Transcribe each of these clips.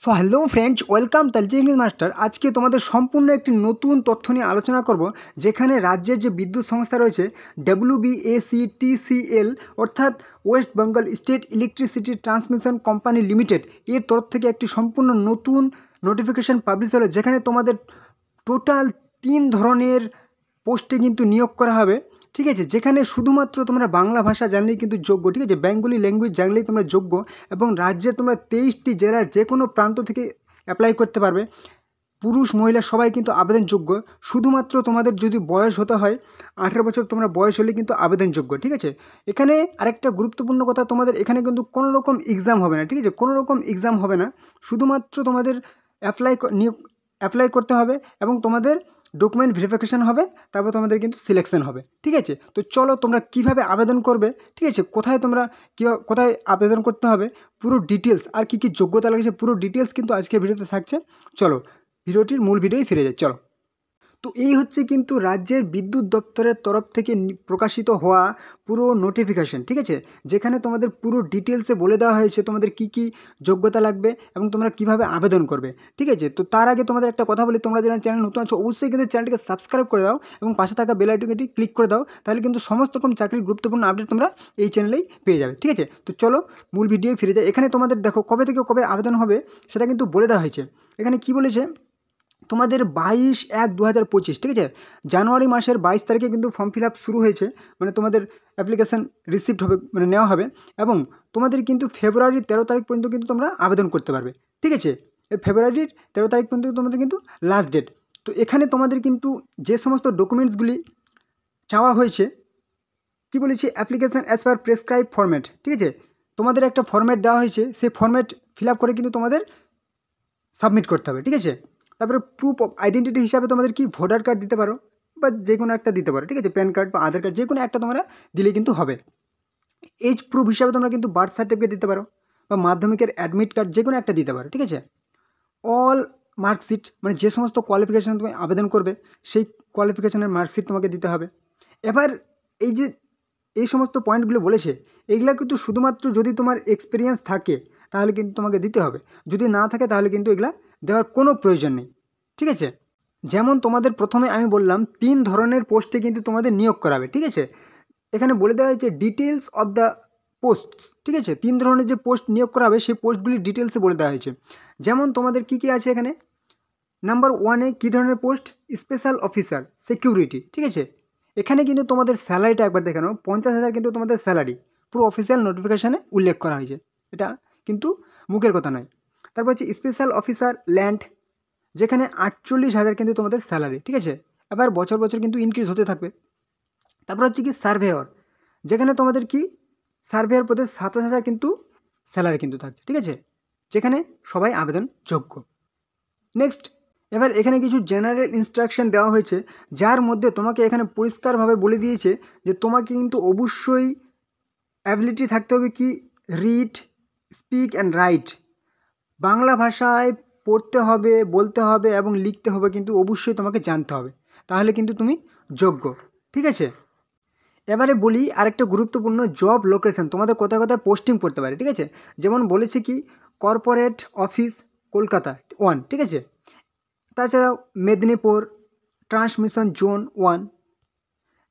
So hello friends, welcome Talji English master. আজকে তোমাদের সম্পূর্ণ একটি নতুন তথ্য নিয়ে আলোচনা করব, যেখানে রাজ্যের যে বিদ্যুৎ সংস্থা রয়েছে WBACTCL অর্থাৎ West Bengal state electricity transmission company limited এর তরফ থেকে একটি সম্পূর্ণ নতুন নোটিফিকেশন পাবলিশ হলো, যেখানে তোমাদের টোটাল 3 ধরনের পোস্টে কিন্তু নিয়োগ করা হবে। ঠিক আছে, যেখানে শুধুমাত্র তোমরা বাংলা ভাষা জানলেই কিন্তু যোগ্য। ঠিক আছে, বেঙ্গলি ল্যাঙ্গুয়েজ জানলেই তোমরা যোগ্য এবং রাজ্যে তোমরা 23টি জেলার যে কোনো প্রান্ত থেকে অ্যাপ্লাই করতে পারবে। পুরুষ মহিলা সবাই কিন্তু আবেদনযোগ্য। শুধুমাত্র তোমাদের যদি বয়স হতে হয় 18 বছর, তোমরা বয়স হলে কিন্তু আবেদনযোগ্য। ঠিক আছে, এখানে আরেকটা গুরুত্বপূর্ণ কথা, তোমাদের এখানে কিন্তু কোনো রকম এক্সাম হবে না। ঠিক আছে, কোনো রকম এক্সাম হবে না, শুধুমাত্র তোমাদের অ্যাপ্লাই করতে হবে এবং তোমাদের ডকুমেন্ট ভেরিফিকেশান হবে, তারপর তোমাদের কিন্তু সিলেকশন হবে। ঠিক আছে, তো চলো তোমরা কিভাবে আবেদন করবে, ঠিক আছে, কোথায় আবেদন করতে হবে, পুরো ডিটেলস আর কী কী যোগ্যতা লাগছে, পুরো ডিটেলস কিন্তু আজকের ভিডিওতে থাকছে। চলো ভিডিওটির মূল ভিডিওই ফিরে যাই। চলো, তো এই হচ্ছে কিন্তু রাজ্যের বিদ্যুৎ দপ্তরের তরফ থেকে প্রকাশিত হওয়া পুরো নোটিফিকেশন। ঠিক আছে, যেখানে তোমাদের পুরো ডিটেলসে বলে দেওয়া হয়েছে তোমাদের কি কি যোগ্যতা লাগবে এবং তোমরা কিভাবে আবেদন করবে। ঠিক আছে, তো তার আগে তোমাদের একটা কথা বলি, তোমরা যারা চ্যানেল নতুন আছো অবশ্যই কিন্তু চ্যানেলটিকে সাবস্ক্রাইব করে দাও এবং পাশে থাকা বেল আইকনটি ক্লিক করে দাও, তাহলে কিন্তু সমস্ত রকম চাকরির গুরুত্বপূর্ণ আপডেট তোমরা এই চ্যানেলেই পেয়ে যাবে। ঠিক আছে, তো চলো মূল ভিডিও ফিরে যাই। এখানে তোমাদের দেখো কবে থেকে কবে আবেদন হবে সেটা কিন্তু বলে দেওয়া হয়েছে। এখানে কি বলেছে, তোমাদের 22/1/2025, ঠিক আছে, জানুয়ারি মাসের 22 তারিখে কিন্তু ফর্ম ফিল আপ শুরু হয়েছে, মানে তোমাদের অ্যাপ্লিকেশান রিসিভড হবে, মানে নেওয়া হবে, এবং তোমাদের কিন্তু ফেব্রুয়ারির 13 তারিখ পর্যন্ত কিন্তু তোমরা আবেদন করতে পারবে। ঠিক আছে, এই ফেব্রুয়ারির 13 তারিখ পর্যন্ত তোমাদের কিন্তু লাস্ট ডেট। তো এখানে তোমাদের কিন্তু যে সমস্ত ডকুমেন্টসগুলি চাওয়া হয়েছে, কি বলেছি, application as per prescribe format. ঠিক আছে, তোমাদের একটা ফরম্যাট দেওয়া হয়েছে, সেই ফরম্যাট ফিল আপ করে কিন্তু তোমাদের সাবমিট করতে হবে। ঠিক আছে, তারপরে প্রুফ অফ আইডেন্টিটি হিসাবে তোমাদের কি ভোটার কার্ড দিতে পারো বা যে কোনো একটা দিতে পারো। ঠিক আছে, প্যান কার্ড বা আধার কার্ড যে কোনো একটা তোমরা দিলে কিন্তু হবে। এজ প্রুফ হিসাবে তোমরা কিন্তু বার্থ সার্টিফিকেট দিতে পারো বা মাধ্যমিকের অ্যাডমিট কার্ড যে কোনো একটা দিতে পারো। ঠিক আছে, অল মার্কশিট, মানে যে সমস্ত কোয়ালিফিকেশান তুমি আবেদন করবে সেই কোয়ালিফিকেশানের মার্কশিট তোমাকে দিতে হবে। এবার এই সমস্ত পয়েন্টগুলো বলেছে, এইগুলা কিন্তু শুধুমাত্র যদি তোমার এক্সপিরিয়েন্স থাকে তাহলে কিন্তু তোমাকে দিতে হবে, যদি না থাকে তাহলে কিন্তু এগুলা দেওয়ার কোনো প্রয়োজন নেই। ঠিক আছে, যেমন তোমাদের প্রথমে আমি বললাম 3 ধরনের পোস্টে কিন্তু তোমাদের নিয়োগ করাবে। ঠিক আছে, এখানে বলে দেওয়া হয়েছে ডিটেলস অফ দ্য পোস্টস। ঠিক আছে, 3 ধরনের যে পোস্ট নিয়োগ করা হবে সেই পোস্টগুলি ডিটেলসে বলে দেওয়া হয়েছে। যেমন তোমাদের কী কী আছে এখানে, নাম্বার 1-এ কী ধরনের পোস্ট, স্পেশাল অফিসার সিকিউরিটি। ঠিক আছে, এখানে কিন্তু তোমাদের স্যালারিটা একবার দেখানো, 50,000 কিন্তু তোমাদের স্যালারি পুরো অফিসিয়াল নোটিফিকেশানে উল্লেখ করা হয়েছে, এটা কিন্তু মুখের কথা নয়। তারপর হচ্ছে স্পেশাল অফিসার ল্যান্ড, যেখানে 48,000 কিন্তু তোমাদের স্যালারি। ঠিক আছে, এবার বছর বছর কিন্তু ইনক্রিজ হতে থাকবে। তারপর হচ্ছে কি সার্ভেয়র, যেখানে তোমাদের কি সার্ভেয়র পদে 27,000 কিন্তু স্যালারি কিন্তু থাকছে। ঠিক আছে, যেখানে সবাই আবেদন যোগ্য। নেক্সট, এবার এখানে কিছু জেনারেল ইনস্ট্রাকশন দেওয়া হয়েছে, যার মধ্যে তোমাকে এখানে পরিষ্কারভাবে বলে দিয়েছে যে তোমাকে কিন্তু অবশ্যই অ্যাবিলিটি থাকতে হবে কি, read, speak and right, Bangla ভাষায় পড়তে হবে, বলতে হবে এবং লিখতে হবে, কিন্তু অবশ্যই তোমাকে জানতে হবে, তাহলে কিন্তু তুমি যোগ্য। ঠিক আছে, এবারে বলি আরেকটা গুরুত্বপূর্ণ জব লোকেশন, তোমাদের কোথায় কোথায় পোস্টিং পড়তে পারে। ঠিক আছে, যেমন বলেছে কি কর্পোরেট অফিস কলকাতা 1, ঠিক আছে, তাছাড়াও Medinipur transmission zone 1,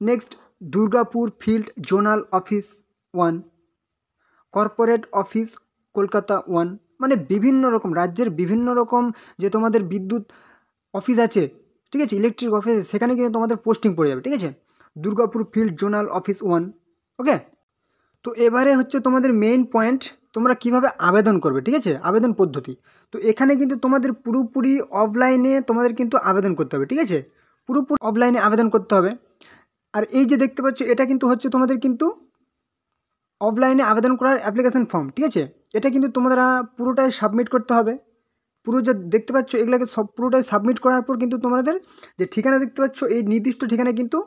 next Durgapur field zonal office 1, corporate office Kolkata 1, মানে বিভিন্ন রকম রাজ্যের বিভিন্ন রকম যে তোমাদের বিদ্যুৎ অফিস আছে, ঠিক আছে, ইলেকট্রিক অফিস, সেখানে কিন্তু তোমাদের পোস্টিং পড়ে যাবে। ঠিক আছে, দুর্গাপুর ফিল্ড জোনাল অফিস 1। ওকে, তো এবারে হচ্ছে তোমাদের মেইন পয়েন্ট, তোমরা কিভাবে আবেদন করবে। ঠিক আছে, আবেদন পদ্ধতি, তো এখানে কিন্তু তোমাদের পুরোপুরি অফলাইনে তোমাদের কিন্তু আবেদন করতে হবে। ঠিক আছে, পুরোপুরি অফলাইনে আবেদন করতে হবে। আর এই যে দেখতে পাচ্ছ এটা কিন্তু হচ্ছে তোমাদের কিন্তু অফলাইনে আবেদন করার অ্যাপ্লিকেশন ফর্ম। ঠিক আছে, এটা কিন্তু তোমরা পুরোটাই সাবমিট করতে হবে। পুরো যে দেখতে পাচ্ছ এগুলোকে সব পুরোটাই সাবমিট করার পর কিন্তু তোমাদের যে ঠিকানা দেখতে পাচ্ছ এই নির্দিষ্ট ঠিকানায় কিন্তু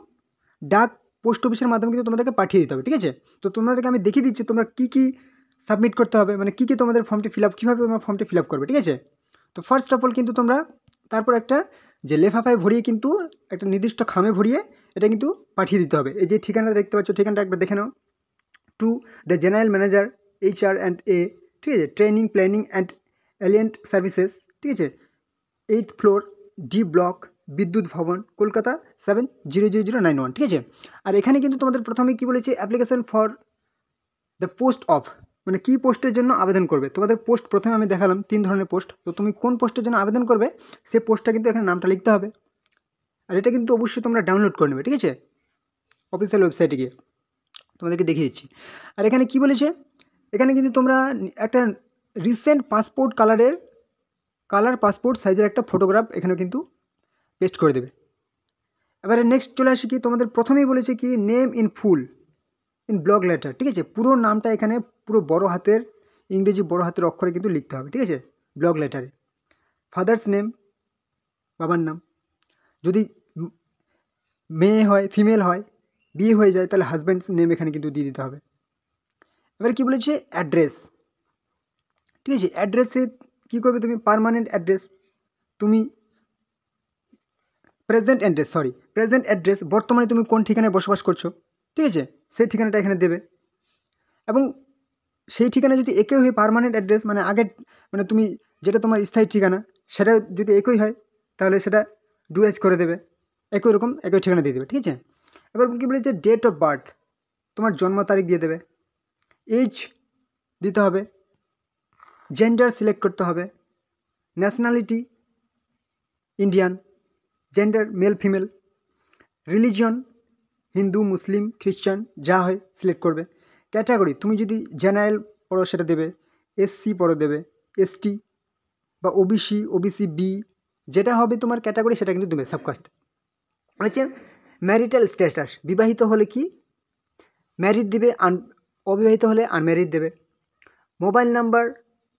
ডাক পোস্ট অফিসের মাধ্যমে কিন্তু তোমাদেরকে পাঠিয়ে দিতে হবে। ঠিক আছে, তো তোমাদেরকে আমি দেখিয়ে দিচ্ছি তোমরা কী কী সাবমিট করতে হবে, মানে কী কী তোমাদের ফর্মটি ফিল আপ, কীভাবে তোমরা ফর্মটি ফিল আপ করবে। ঠিক আছে, তো ফার্স্ট অফ অল কিন্তু তোমরা তারপর একটা যে লেফাফায় ভরিয়ে কিন্তু একটা নির্দিষ্ট খামে ভরিয়ে এটা কিন্তু পাঠিয়ে দিতে হবে। এই যে ঠিকানা দেখতে পাচ্ছ, ঠিকানাটা একবার দেখে নাও, to the general manager HR&A, ঠিক আছে, ট্রেনিং প্ল্যানিং অ্যান্ড এলিয়েন্ট সার্ভিসেস, ঠিক আছে, 8th ফ্লোর, ডি ব্লক, বিদ্যুৎ ভবন, কলকাতা 700091, ঠিক আছে। আর এখানে কিন্তু তোমাদের প্রথমে কি বলেছে, application for the post of, মানে কী পোস্টের জন্য আবেদন করবে। তোমাদের পোস্ট প্রথমে আমি দেখালাম 3 ধরনের পোস্ট, তো তুমি কোন পোস্টের জন্য আবেদন করবে সে পোস্টটা কিন্তু এখানে নামটা লিখতে হবে। আর এটা কিন্তু অবশ্যই তোমরা ডাউনলোড করে নেবে, ঠিক আছে, অফিসিয়াল ওয়েবসাইটে গিয়ে তোমাদেরকে দেখিয়ে দিচ্ছি। আর এখানে কি বলেছে, এখানে কিন্তু তোমরা একটা রিসেন্ট পাসপোর্ট কালার পাসপোর্ট সাইজের একটা ফটোগ্রাফ এখানে কিন্তু পেস্ট করে দেবে। এবারে নেক্সট চলে আসি কি, তোমাদের প্রথমেই বলেছে কি name in full in block letter, ঠিক আছে, পুরো নামটা এখানে পুরো বড় হাতের ইংরেজি বড় হাতের অক্ষরে কিন্তু লিখতে হবে, ঠিক আছে, ব্লক লেটারে। ফাদার্স নেম, বাবার নাম, যদি মেয়ে হয় ফিমেল হয় বিয়ে হয়ে যায় তাহলে হাজব্যান্ডস নেম এখানে কিন্তু দিয়ে দিতে হবে। এবার কি বলেছে অ্যাড্রেস, ঠিক আছে, অ্যাড্রেসে কী করবে তুমি, পার্মানেন্ট অ্যাড্রেস, তুমি প্রেজেন্ট অ্যাড্রেস বর্তমানে তুমি কোন ঠিকানায় বসবাস করছো, ঠিক আছে, সেই ঠিকানাটা এখানে দেবে। এবং সেই ঠিকানা যদি একই হয় পার্মানেন্ট অ্যাড্রেস, মানে আগের মানে তুমি যেটা তোমার স্থায়ী ঠিকানা সেটা যদি একই হয় তাহলে সেটা ডুএস করে দেবে, একই রকম একই ঠিকানা দিয়ে দেবে, ঠিক আছে। এবার কী বলেছে ডেট অফ বার্থ, তোমার জন্ম তারিখ দিয়ে দেবে, এজ দিতে হবে, জেন্ডার সিলেক্ট করতে হবে, nationality Indian, gender male female, religion Hindu Muslim খ্রিস্টান যা হয় সিলেক্ট করবে, ক্যাটাগরি তুমি যদি জেনারেল পড়ো সেটা দেবে, এসসি পড়ো দেবে, এসটি বা ওবিসি বি যেটা হবে তোমার ক্যাটাগরি সেটা কিন্তু দেবে, সাবকাস্ট। হচ্ছে ম্যারিটাল স্ট্যাটাস, বিবাহিত হলে কি ম্যারিড দেবে, অবিবাহিত হলে আনম্যারিড দেবে, মোবাইল নাম্বার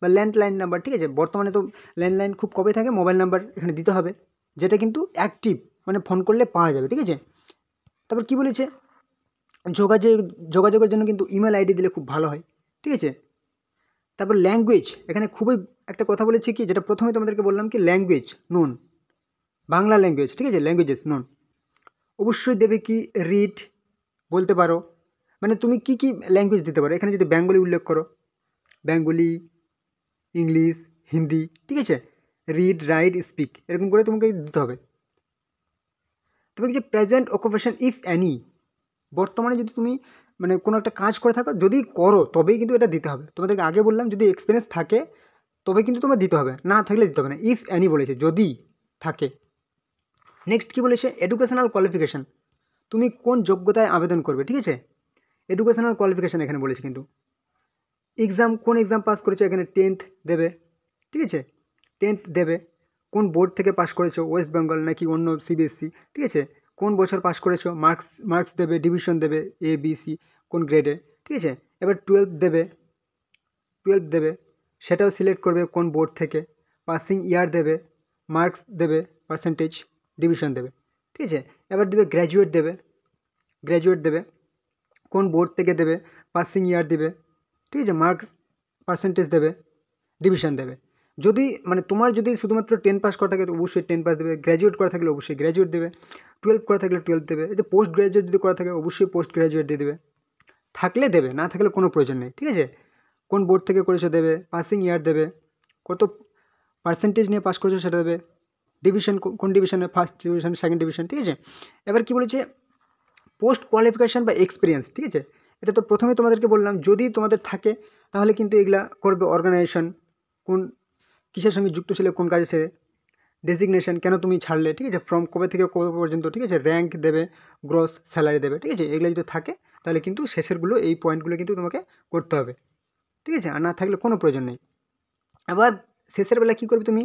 বা ল্যান্ডলাইন নাম্বার, ঠিক আছে, বর্তমানে তো ল্যান্ডলাইন খুব কমই থাকে, মোবাইল নাম্বার এখানে দিতে হবে যেটা কিন্তু অ্যাক্টিভ, মানে ফোন করলে পাওয়া যাবে, ঠিক আছে। তারপর কি বলেছে যোগাযোগের জন্য কিন্তু ইমেল আইডি দিলে খুব ভালো হয়, ঠিক আছে। তারপর ল্যাঙ্গুয়েজ, এখানে খুবই একটা কথা বলেছে কি, যেটা প্রথমে তোমাদেরকে বললাম কি ল্যাঙ্গুয়েজ নন, বাংলা ল্যাঙ্গুয়েজ, ঠিক আছে, ল্যাঙ্গুয়েজেস নন, অবশ্যই দেবে কি রিড বলতে পারো, মানে তুমি কি কি ল্যাঙ্গুয়েজ দিতে পারো, এখানে যদি বেঙ্গলি উল্লেখ করো, বেঙ্গলি, ইংলিশ, হিন্দি, ঠিক আছে, রিড রাইট স্পিক এরকম করে তোমাকে দিতে হবে। তারপর কি প্রেজেন্ট অকুপেশন ইফ অ্যানি, বর্তমানে যদি তুমি মানে কোনো একটা কাজ করে থাকো যদি করো তবেই কিন্তু এটা দিতে হবে, তোমাদেরকে আগে বললাম যদি এক্সপিরিয়েন্স থাকে তবে কিন্তু তোমার দিতে হবে, না থাকলে দিতে হবে না, ইফ অ্যানি বলেছে যদি থাকে। নেক্সট কি বলেছে এডুকেশনাল কোয়ালিফিকেশান, তুমি কোন যোগ্যতায় আবেদন করবে, ঠিক আছে, এডুকেশনাল কোয়ালিফিকেশান এখানে বলেছে কিন্তু এক্সাম কোন এক্সাম পাস করেছো এখানে 10th দেবে, ঠিক আছে, 10th দেবে, কোন বোর্ড থেকে পাস করেছো ওয়েস্ট বেঙ্গল নাকি অন্য সিবিএসসি, ঠিক আছে, কোন বছর পাস করেছো মার্কস দেবে, ডিভিশন দেবে এ বি সি কোন গ্রেডে, ঠিক আছে। এবার 12 দেবে সেটাও সিলেক্ট করবে কোন বোর্ড থেকে, পাসিং ইয়ার দেবে, মার্কস দেবে, পার্সেন্টেজ, ডিভিশন দেবে, ঠিক আছে। এবার দেবে গ্র্যাজুয়েট দেবে কোন বোর্ড থেকে দেবে, পাসিং ইয়ার দেবে, ঠিক আছে, মার্কস পার্সেন্টেজ দেবে, ডিভিশন দেবে। যদি মানে তোমার যদি শুধুমাত্র 10 পাস করা থাকে তো অবশ্যই 10 পাস দেবে, গ্র্যাজুয়েট করা থাকলে অবশ্যই গ্র্যাজুয়েট দেবে, 12 করা থাকলে 12 দেবে, এই যে পোস্ট গ্র্যাজুয়েট যদি করা থাকে অবশ্যই পোস্ট গ্র্যাজুয়েট দিয়ে দেবে, থাকলে দেবে না থাকলে কোনো প্রয়োজন নেই, ঠিক আছে। কোন বোর্ড থেকে করেছো দেবে, পাসিং ইয়ার দেবে, কত পার্সেন্টেজ নিয়ে পাস করেছো সেটা দেবে, ডিভিশন কোন ডিভিশনে ফার্স্ট ডিভিশন সেকেন্ড ডিভিশন, ঠিক আছে। এবার কি বলেছে পোস্ট কোয়ালিফিকেশান বা এক্সপিরিয়েন্স, ঠিক আছে, এটা তো প্রথমে তোমাদেরকে বললাম যদি তোমাদের থাকে তাহলে কিন্তু এগুলা করবে, অর্গানাইজেশন কোন কিসের সঙ্গে যুক্ত ছিল কোন কাজে ছেড়ে, ডেজিগনেশন কেন তুমি ছাড়লে, ঠিক আছে, ফ্রম কবে থেকে কবে পর্যন্ত, ঠিক আছে, র্যাঙ্ক দেবে, গ্রস স্যালারি দেবে, ঠিক আছে, এগুলো যদি থাকে তাহলে কিন্তু শেষেরগুলো এই পয়েন্টগুলো কিন্তু তোমাকে করতে হবে, ঠিক আছে, আর না থাকলে কোনো প্রয়োজন নেই। আবার শেষের বেলা কী করবে তুমি,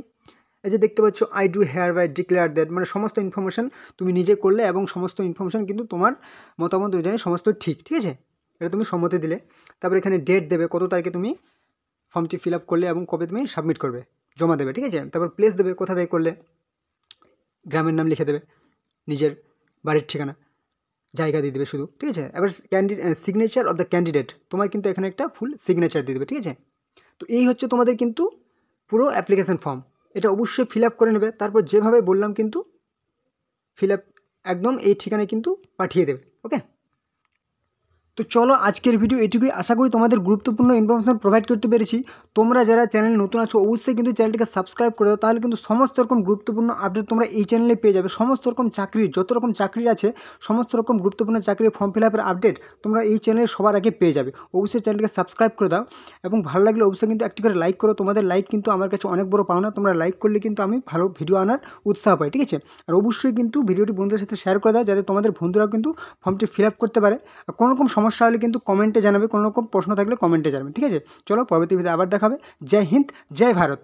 এই যে দেখতে পাচ্ছ I do hereby declare that, মানে সমস্ত ইনফরমেশান তুমি নিজে করলে এবং সমস্ত ইনফরমেশান কিন্তু তোমার মতামত অনুযায়ী সমস্ত ঠিক, ঠিক আছে, এটা তুমি সম্মতি দিলে। তারপর এখানে ডেট দেবে কত তারিখে তুমি ফর্মটি ফিল আপ করলে এবং কবে তুমি সাবমিট করবে জমা দেবে, ঠিক আছে। তারপর প্লেস দেবে কোথা থেকে করলে, গ্রামের নাম লিখে দেবে, নিজের বাড়ির ঠিকানা জায়গা দিয়ে দেবে শুধু, ঠিক আছে। এবার সিগনেচার অফ দ্য ক্যান্ডিডেট, তোমার কিন্তু এখানে একটা ফুল সিগনেচার দিয়ে দেবে, ঠিক আছে। তো এই হচ্ছে তোমাদের কিন্তু পুরো অ্যাপ্লিকেশান ফর্ম, এটা অবশ্যই ফিল আপ করে নেবে, তারপর যেভাবে বললাম কিন্তু ফিল আপ একদম এই ঠিকানায় কিন্তু পাঠিয়ে দেবে, ওকে। তো চলো আজকের ভিডিও এটুকুই। আশা করি তোমাদের গুরুত্বপূর্ণ ইনফরমেশন প্রোভাইড করতে পেরেছি। তোমরা যারা চ্যানেল নতুন আছো অবশ্যই কিন্তু চ্যানেলটিকে সাবস্ক্রাইব করে দাও, তাহলে কিন্তু সমস্ত রকম গুরুত্বপূর্ণ আপডেট তোমরা এই চ্যানেলে পেয়ে যাবে। সমস্ত রকম চাকরির, যত রকম চাকরি আছে সমস্ত রকম গুরুত্বপূর্ণ চাকরির ফর্ম ফিল আপের আপডেট তোমরা এই চ্যানেলে সবার আগে পেয়ে যাবে। অবশ্যই চ্যানেলটিকে সাবস্ক্রাইব করে দাও এবং ভালো লাগলে অবশ্যই কিন্তু একটি করে লাইক করো। তোমাদের লাইক কিন্তু আমার কাছে অনেক বড় পাওনা। তোমরা লাইক করলে কিন্তু আমি ভালো ভিডিও আনার উৎসাহ পাই, ঠিক আছে। আর অবশ্যই কিন্তু ভিডিওটি বন্ধুদের সাথে শেয়ার করে দাও, যাতে তোমাদের বন্ধুরাও কিন্তু ফর্মটি ফিল আপ করতে পারে। আর কোনো রকম সমস্যা হলে কিন্তু কমেন্টে জানাবে, কোনো রকম প্রশ্ন থাকলে কমেন্টে জানাবে, ঠিক আছে। চলো পরবর্তী ভিডিও আবার দেখাবে। জয় হিন্দ, জয় ভারত।